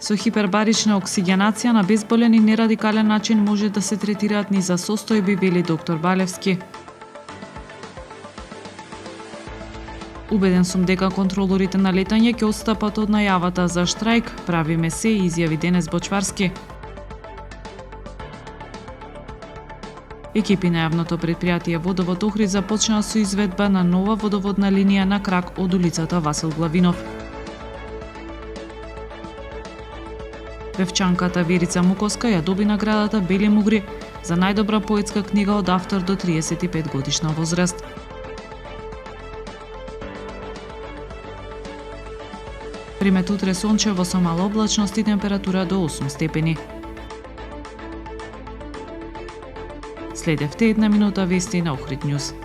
Со хипербарична оксигенација на безболен и нерадикален начин може да се третираат низа состојби, вели доктор Балевски. Убеден сум дека контролорите на летање ќе отстапат од најавата за штрајк, правиме се, изјави Денес Бочварски. Екипи на јавното предпријатие Водовод Охрид започнаа со изведба на нова водоводна линија на крак од улицата Васил Главинов. Певчанката Верица Муковска ја доби наградата Бели мугри за најдобра поетска книга од автор до 35 годишна возраст. Примет утре сончево со мала облачност и температура до 8 степени. Следевте една минута вести на Охрид Нјуз.